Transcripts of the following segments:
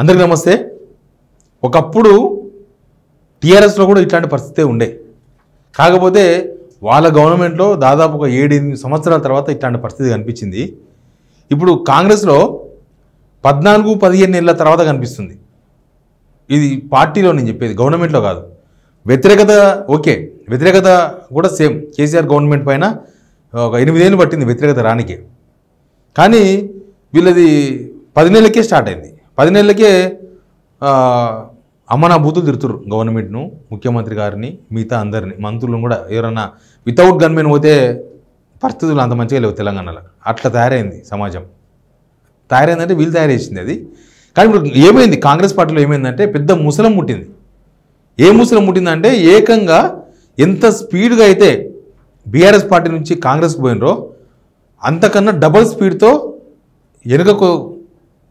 అందరికీ నమస్తే. ఒకప్పుడు టీఆర్ఎస్లో కూడా ఇట్లాంటి పరిస్థితే ఉండే. కాకపోతే వాళ్ళ గవర్నమెంట్లో దాదాపు ఒక 7-8 సంవత్సరాల తర్వాత ఇట్లాంటి పరిస్థితి కనిపించింది. ఇప్పుడు కాంగ్రెస్లో 14-15 ఏళ్ళ తర్వాత కనిపిస్తుంది. ఇది పార్టీలో నేను చెప్పేది, గవర్నమెంట్లో కాదు. వ్యతిరేకత ఓకే, వ్యతిరేకత కూడా సేమ్. కేసీఆర్ గవర్నమెంట్ పైన ఒక 8 ఏళ్ళు పట్టింది వ్యతిరేకత రానికి. కానీ వీళ్ళది 10 నెలలకే స్టార్ట్ అయింది. 10 నెలలకే అమ్మనా బూతులు తిరుతురు గవర్నమెంట్ను, ముఖ్యమంత్రి గారిని, మిగతా అందరినీ, మంత్రులను కూడా. ఎవరన్నా వితౌట్ గన్మెన్ పోతే పరిస్థితులు అంత మంచిగా లేవు తెలంగాణలో. అట్లా తయారైంది సమాజం. తయారైందంటే వీళ్ళు తయారు చేసింది అది. కానీ ఇప్పుడు ఏమైంది, కాంగ్రెస్ పార్టీలో ఏమైందంటే పెద్ద ముసలం ముట్టింది. ఏ ముసలం ముట్టిందంటే ఏకంగా ఎంత స్పీడ్గా అయితే బీఆర్ఎస్ పార్టీ నుంచి కాంగ్రెస్కి పోయినరో అంతకన్నా డబల్ స్పీడ్తో వెనుకకు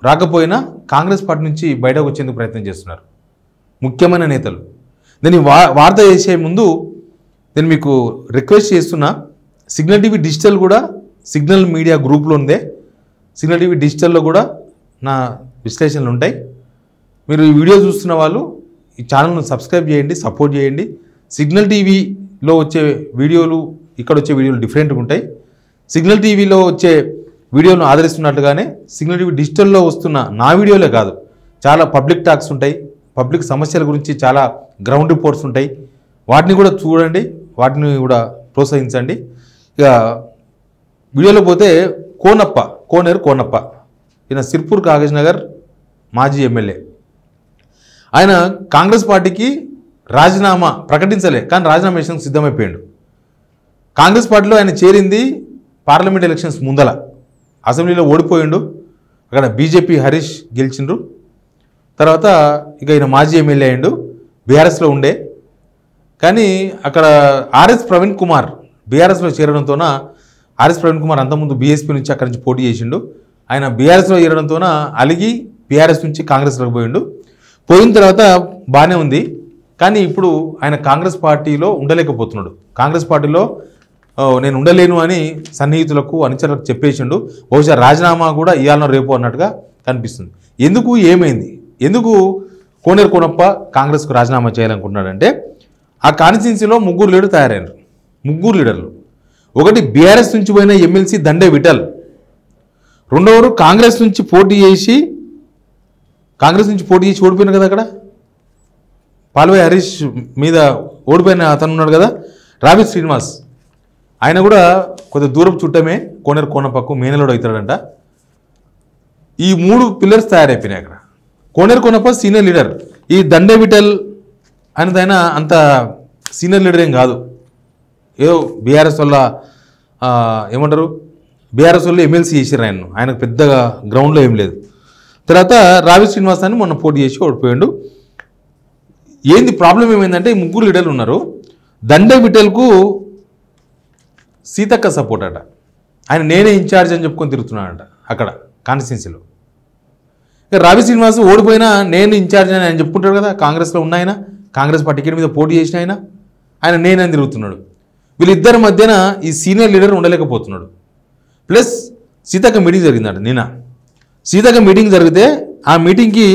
రాకపోయినా కాంగ్రెస్ పార్టీ నుంచి బయటకు వచ్చేందుకు ప్రయత్నం చేస్తున్నారు ముఖ్యమైన నేతలు. నేను వార్త చేసే ముందు నేను మీకు రిక్వెస్ట్ చేస్తున్నా, సిగ్నల్ టీవీ డిజిటల్ కూడా సిగ్నల్ మీడియా గ్రూప్లో ఉందే. సిగ్నల్ టీవీ డిజిటల్లో కూడా నా విశ్లేషణలు ఉంటాయి. మీరు ఈ వీడియో చూస్తున్న వాళ్ళు ఈ ఛానల్ను సబ్స్క్రైబ్ చేయండి, సపోర్ట్ చేయండి. సిగ్నల్ టీవీలో వచ్చే వీడియోలు, ఇక్కడ వచ్చే వీడియోలు డిఫరెంట్గా ఉంటాయి. సిగ్నల్ టీవీలో వచ్చే వీడియోలను ఆదరిస్తున్నట్టుగానే సిగ్నల్ టీవీ డిజిటల్లో వస్తున్న నా వీడియోలే కాదు, చాలా పబ్లిక్ టాక్స్ ఉంటాయి, పబ్లిక్ సమస్యల గురించి చాలా గ్రౌండ్ రిపోర్ట్స్ ఉంటాయి. వాటిని కూడా చూడండి, వాటిని కూడా ప్రోత్సహించండి. ఇక వీడియోలో పోతే కోనేరు కోనప్ప ఈయన సిర్పూర్ కాగజ్ నగర్ మాజీ ఎమ్మెల్యే. ఆయన కాంగ్రెస్ పార్టీకి రాజీనామా ప్రకటించలే, కానీ రాజీనామా చేసేందుకు సిద్ధమైపోయాడు. కాంగ్రెస్ పార్టీలో ఆయన చేరింది పార్లమెంట్ ఎలక్షన్స్ ముందల. అసెంబ్లీలో ఓడిపోయిండు, అక్కడ బీజేపీ హరీష్ గెలిచిండ్రు. తర్వాత ఇక ఈయన మాజీ ఎమ్మెల్యే అయ్యిండు, బీఆర్ఎస్లో ఉండే. కానీ అక్కడ ఆర్ఎస్ ప్రవీణ్ కుమార్ బీఆర్ఎస్లో చేరడంతోన, ఆర్ఎస్ ప్రవీణ్ కుమార్ అంతకుముందు బీఎస్పీ నుంచి అక్కడి నుంచి పోటీ చేసిండు. ఆయన బీఆర్ఎస్లో చేరడంతోన అలిగి బీఆర్ఎస్ నుంచి కాంగ్రెస్లోకి పోయిండు. పోయిన తర్వాత బాగానే ఉంది, కానీ ఇప్పుడు ఆయన కాంగ్రెస్ పార్టీలో ఉండలేకపోతున్నాడు. కాంగ్రెస్ పార్టీలో నేను ఉండలేను అని సన్నిహితులకు, అనుచరులకు చెప్పేసిండు. బహుశా రాజీనామా కూడా ఇవ్వాలనో రేపు అన్నట్టుగా కనిపిస్తుంది. ఎందుకు, ఏమైంది, ఎందుకు కోనేరు కోనప్ప కాంగ్రెస్కు రాజీనామా చేయాలనుకుంటున్నాడంటే, ఆ కాన్స్టిట్యున్సీలో 3 లీడర్లు తయారైనారు. 3 లీడర్లు. ఒకటి బీఆర్ఎస్ నుంచి పోయిన ఎమ్మెల్సీ దండే విఠల్, రెండవరు కాంగ్రెస్ నుంచి పోటీ చేసి ఓడిపోయినారు కదా. అక్కడ పాల్వాయి హరీష్ మీద ఓడిపోయిన అతను ఉన్నాడు కదా, రావి శ్రీనివాస్. ఆయన కూడా కొద్ది దూరం చుట్టమే కోనేరు కోనప్పకు మేనలోడు అవుతాడంట. ఈ 3 పిల్లర్స్ తయారైపోయినాయి అక్కడ. కోనేరు కోనప్ప సీనియర్ లీడర్. ఈ దండే విఠల్ ఆయనదైనా అంత సీనియర్ లీడర్ ఏం కాదు. ఏదో బీఆర్ఎస్ వల్ల ఏమంటారు, బీఆర్ఎస్ వాళ్ళు ఎమ్మెల్సీ చేసారు ఆయన్ను. ఆయనకు పెద్దగా గ్రౌండ్లో ఏం లేదు. తర్వాత రావి శ్రీనివాస్ అని మొన్న పోటీ చేసి ఓడిపోయాడు. ఏంది ప్రాబ్లం ఏమైందంటే, ఈ 3 లీడర్లు ఉన్నారు. దండే విఠల్కు సీతక్క సపోర్ట్ అట. ఆయన నేనే ఇన్ఛార్జ్ అని చెప్పుకొని తిరుగుతున్నాడంట అక్కడ కాన్స్టిట్యున్సీలో. ఇక రావి శ్రీనివాస్ ఓడిపోయినా నేను ఇన్ఛార్జ్ అని ఆయన చెప్పుకుంటాడు కదా. కాంగ్రెస్లో ఉన్న ఆయన, కాంగ్రెస్ పార్టీ టికెట్ మీద పోటీ చేసిన ఆయన నేనని తిరుగుతున్నాడు. వీళ్ళిద్దరి మధ్యన ఈ సీనియర్ లీడర్ ఉండలేకపోతున్నాడు. ప్లస్ సీతక్క మీటింగ్ జరిగిందట నిన్న. సీతక్క మీటింగ్ జరిగితే ఆ మీటింగ్కి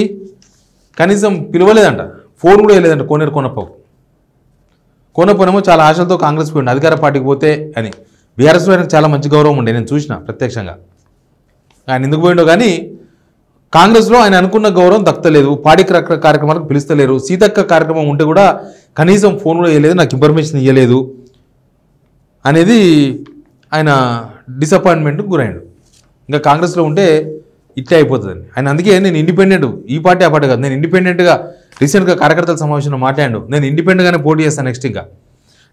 కనీసం పిలవలేదంట, ఫోన్ కూడా వేయలేదంట కోనేరు కోనప్పనేమో చాలా ఆశలతో కాంగ్రెస్ పోయింది, అధికార పార్టీకి పోతే అని. బీఆర్ఎస్లో ఆయనకు చాలా మంచి గౌరవం ఉండే, నేను చూసిన ప్రత్యక్షంగా. ఆయన ఎందుకు పోయిండో కానీ కాంగ్రెస్లో ఆయన అనుకున్న గౌరవం దక్కలేదు. పార్టీ కార్యక్రమాలకు పిలుస్తలేరు. సీతక్క కార్యక్రమం ఉంటే కూడా కనీసం ఫోన్ కూడా వేయలేదు, నాకు ఇన్ఫర్మేషన్ ఇవ్వలేదు అనేది ఆయన డిసప్పాయింట్మెంట్కి గురైండు. ఇంకా కాంగ్రెస్లో ఉంటే ఇట్లే అయిపోతుందని ఆయన. అందుకే నేను ఇండిపెండెంట్, ఈ పార్టీ ఆ పార్టీ కాదు, నేను ఇండిపెండెంట్గా రీసెంట్గా కార్యకర్తల సమావేశంలో మాట్లాడాడు. నేను ఇండిపెండెంట్గానే పోటీ చేస్తాను నెక్స్ట్. ఇంకా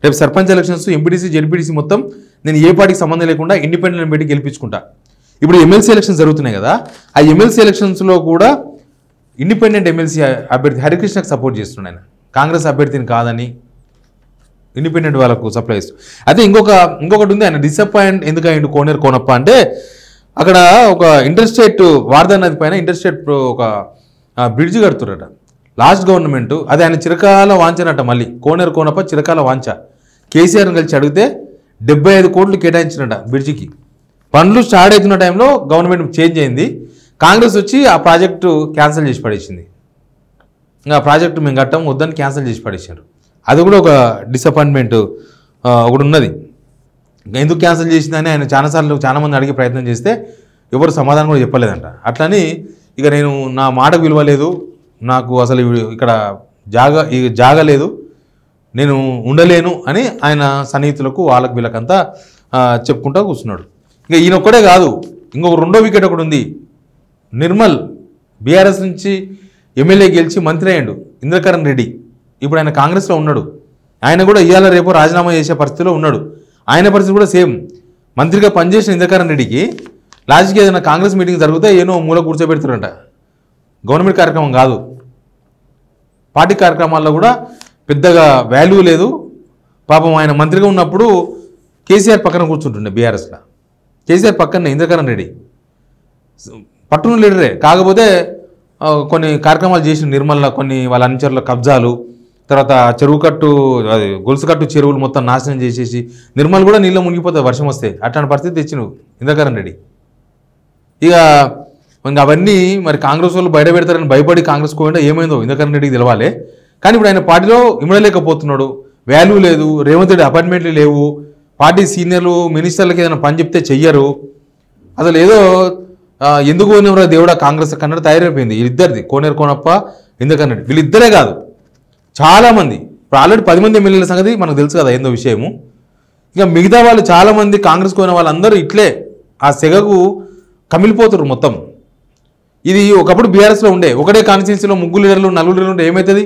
రేపు సర్పంచ్ ఎలక్షన్స్, ఎంపీటీసీ, జెడ్పీటీసీ మొత్తం నేను ఏ పార్టీకి సంబంధం లేకుండా ఇండిపెండెంట్ పెట్టి గెలిపించుకుంటా. ఇప్పుడు ఎమ్మెల్సీ ఎలక్షన్స్ జరుగుతున్నాయి కదా, ఆ ఎమ్మెల్సీ ఎలక్షన్స్లో కూడా ఇండిపెండెంట్ ఎమ్మెల్సీ అభ్యర్థి హరికృష్ణకు సపోర్ట్ చేస్తున్నాడు ఆయన. కాంగ్రెస్ అభ్యర్థిని కాదని ఇండిపెండెంట్ వాళ్ళకు సప్లై చేస్తూ. అయితే ఇంకొకటి ఉంది, ఆయన డిసప్పాయింట్ ఎందుకు అయ్యిండు కోనేరు కోనప్ప అంటే, అక్కడ ఒక ఇంటర్స్టేట్ వార్దా నది పైన ఇంటర్స్టేట్ ఒక బ్రిడ్జ్ కడుతురట లాస్ట్ గవర్నమెంట్. అది ఆయన చిరకాల వాంచనట. మళ్ళీ కోనేరు కోనప్ప చిరకాల వాంచ. కేసీఆర్ని కలిసి అడిగితే 75 కోట్లు కేటాయించినట బ్రిడ్జికి. పనులు స్టార్ట్ అవుతున్న టైంలో గవర్నమెంట్ చేంజ్ అయింది. కాంగ్రెస్ వచ్చి ఆ ప్రాజెక్టు క్యాన్సిల్ చేసి పడేసింది. ఇంకా ప్రాజెక్టు మేము కట్టం వద్దని క్యాన్సిల్ చేసి పడేసారు. అది కూడా ఒక డిసప్పాయింట్మెంట్ ఒకటి ఉన్నది. ఎందుకు క్యాన్సిల్ చేసిందని ఆయన చాలామంది అడిగే ప్రయత్నం చేస్తే ఎవరు సమాధానం కూడా చెప్పలేదంట. అట్లని ఇక నేను నా మాటకు విలువ లేదు, నాకు అసలు ఇక్కడ జాగ లేదు, నేను ఉండలేను అని ఆయన సన్నిహితులకు వాళ్ళకు వీళ్ళకంతా చెప్పుకుంటూ కూర్చున్నాడు. ఇక ఈయన ఒక్కడే కాదు, ఇంకొక రెండో వికెట్ ఒకటి ఉంది. నిర్మల్ బీఆర్ఎస్ నుంచి ఎమ్మెల్యే గెలిచి మంత్రి అయ్యాడు ఇంద్రకరణ్ రెడ్డి. ఇప్పుడు ఆయన కాంగ్రెస్లో ఉన్నాడు. ఆయన కూడా ఇవాళ రేపు రాజీనామా చేసే పరిస్థితిలో ఉన్నాడు. ఆయన పరిస్థితి కూడా సేమ్. మంత్రిగా పనిచేసిన ఇంద్రకరణ్ రెడ్డికి లాస్ట్కి ఏదైనా కాంగ్రెస్ మీటింగ్ జరిగితే ఏనో మూల కూర్చోబెడుతారంట. గవర్నమెంట్ కార్యక్రమం కాదు, పార్టీ కార్యక్రమాల్లో కూడా పెద్దగా వాల్యూ లేదు. పాపం ఆయన మంత్రిగా ఉన్నప్పుడు కేసీఆర్ పక్కన కూర్చుంటుండే బీఆర్ఎస్లో. కేసీఆర్ పక్కనే ఇంద్రకరణ్ రెడ్డి పట్టున లీడరే. కాకపోతే కొన్ని కార్యక్రమాలు చేసిన నిర్మల్లో కొన్ని వాళ్ళ అనుచరుల కబ్జాలు, తర్వాత చెరువు కట్టు అది గొలుసు కట్టు చెరువులు మొత్తం నాశనం చేసేసి నిర్మల్ కూడా నీళ్ళు మునిగిపోతుంది వర్షం వస్తే. అట్లాంటి పరిస్థితి తెచ్చినవు ఇంద్రకరణ్ రెడ్డి. ఇక అవన్నీ మరి కాంగ్రెస్ వాళ్ళు బయట పెడతారని భయపడి కాంగ్రెస్ పోయిండా ఏమైందో ఇంద్రకరణ్ రెడ్డికి తెలవాలి. కానీ ఇప్పుడు ఆయన పార్టీలో ఇమడలేకపోతున్నాడు, వాల్యూ లేదు, రేవంత్ రెడ్డి అపాయింట్మెంట్లు లేవు, పార్టీ సీనియర్లు మినిస్టర్లకి ఏదైనా పని చెప్తే చెయ్యరు. అసలు ఏదో ఎందుకు పోయినవరా దేవుడా కాంగ్రెస్ కన్నడ తయారైపోయింది. వీళ్ళిద్దరిది కోనేరు కోనప్ప ఇంద్రకరణ్ రెడ్డి. వీళ్ళిద్దరే కాదు చాలామంది, ఇప్పుడు ఆల్రెడీ 10 మంది ఎమ్మెల్యేల సంగతి మనకు తెలుసు కదా ఏందో విషయము. ఇక మిగతా వాళ్ళు చాలామంది కాంగ్రెస్ పోయిన వాళ్ళందరూ ఇట్లే ఆ సెగకు కమిలిపోతారు మొత్తం. ఇది ఒకప్పుడు బీఆర్ఎస్లో ఉండే ఒకటే కాన్స్టిట్యున్సీలో 3 లీడర్లు 4 లీడర్లు ఉంటే ఏమవుతుంది?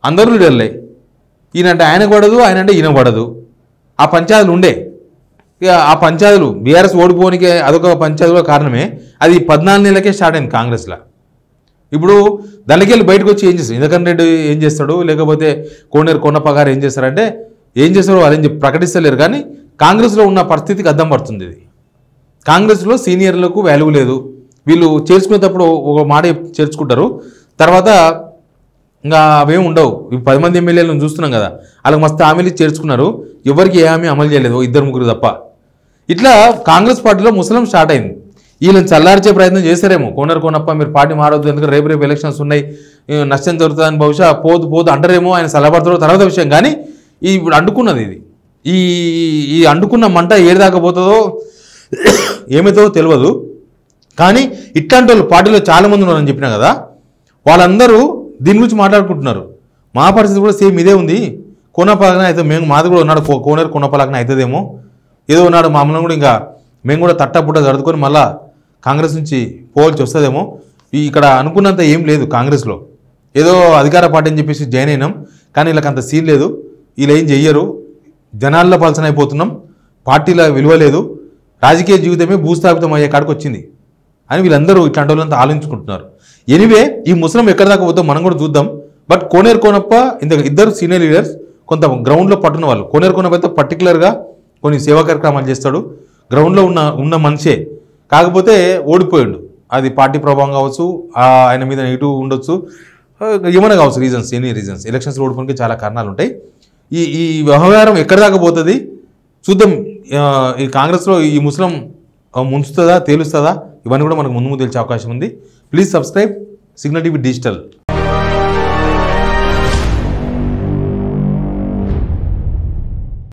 అందరూ లీడర్లే. ఈయనంటే ఆయన పడదు, ఆయన అంటే ఈయన పడదు. ఆ పంచాయతీలు ఉండే. ఇక ఆ పంచాయతీలు బీఆర్ఎస్ ఓడిపోనికే అదొక పంచాయతీలో కారణమే. అది 14 నెలలకే స్టార్ట్ అయింది కాంగ్రెస్లో. ఇప్పుడు దానికి వెళ్ళి బయటకు వచ్చి ఏం చేస్తాడు ఇంద్రకరణ్ రెడ్డి ఏం చేస్తాడు, లేకపోతే కోనేరు కోనప్ప గారు ఏం చేస్తారంటే ఏం చేస్తారో వాళ్ళని ప్రకటిస్తలేరు. కానీ కాంగ్రెస్లో ఉన్న పరిస్థితికి అద్దం పడుతుంది. ఇది కాంగ్రెస్లో సీనియర్లకు వాల్యూ లేదు. వీళ్ళు చేర్చుకునేటప్పుడు ఒక మాట చేర్చుకుంటారు, తర్వాత ఇంకా అవేమి ఉండవు. 10 మంది ఎమ్మెల్యేలను చూస్తున్నాం కదా, వాళ్ళకి మస్తు హామీలు చేర్చుకున్నారు, ఎవరికి ఏ హామీ అమలు చేయలేదు, 2-3 తప్ప. ఇట్లా కాంగ్రెస్ పార్టీలో ముసలం స్టార్ట్ అయింది. వీళ్ళని చల్లార్చే ప్రయత్నం చేస్తారేమో. కోనేరు కోనప్ప మీరు పార్టీ మారవద్దు, ఎందుకంటే రేపు ఎలక్షన్స్ ఉన్నాయి, నష్టం జరుగుతుందని బహుశా పోదు అంటారేమో, ఆయన చల్లబడతారో తర్వాత విషయం. కానీ ఇప్పుడు అంటుకున్నది ఇది, ఈ అంటుకున్న మంట ఏడిదాకా పోతుందో ఏమవుతుందో తెలియదు. కానీ ఇట్లాంటి వాళ్ళు పార్టీలో చాలామంది ఉన్నారని చెప్పినా కదా, వాళ్ళందరూ దీని గురించి మాట్లాడుకుంటున్నారు. మా పరిస్థితి కూడా సేమ్ ఇదే ఉంది. కోనప్పలాగానే అయితే మాది కూడా ఉన్నాడు, కోనేరు కోనప్పలాగానే అవుతుందేమో, ఏదో ఉన్నాడు మామూలు కూడా ఇంకా మేము కూడా తట్టపుట్ట జరుపుకొని మళ్ళా కాంగ్రెస్ నుంచి పోవాల్సి వస్తుందేమో. ఇక్కడ అనుకున్నంత ఏం లేదు కాంగ్రెస్లో. ఏదో అధికార పార్టీ అని చెప్పేసి జాయిన్ అయినాం, కానీ వీళ్ళకి అంత సీన్ లేదు, వీళ్ళు ఏం చెయ్యరు, జనాల్లో పలసన అయిపోతున్నాం, పార్టీలో విలువ లేదు, రాజకీయ జీవితమే భూస్థాపితం అయ్యే కాడికి వచ్చింది అని వీళ్ళందరూ ఇట్లాంటి వాళ్ళంతా ఆలోచించుకుంటున్నారు. ఎనివే ఈ ముస్లిం ఎక్కడి దాకా పోతాం మనం కూడా చూద్దాం. బట్ కోనేరు కోనప్ప ఇద్దరు సీనియర్ లీడర్స్, కొంత గ్రౌండ్లో పట్టున్న వాళ్ళు. కోనేరు కోనప్ప అయితే పర్టికులర్గా కొన్ని సేవా కార్యక్రమాలు చేస్తాడు, గ్రౌండ్లో ఉన్న మనిషే. కాకపోతే ఓడిపోయాడు, అది పార్టీ ప్రభావం కావచ్చు, ఆయన మీద నెగిటివ్ ఉండొచ్చు, ఏమైనా కావచ్చు రీజన్స్, ఎనీ రీజన్స్. ఎలక్షన్స్ ఓడిపోవడానికి చాలా కారణాలు ఉంటాయి. ఈ వ్యవహారం ఎక్కడి దాకా పోతుంది చూద్దాం. ఈ కాంగ్రెస్లో ఈ ముస్లిం ముంచుతుందా తేలుస్తుందా, ఇవన్నీ కూడా మనకు ముందు తెలిసే అవకాశం ఉంది. Please subscribe signal TV digital.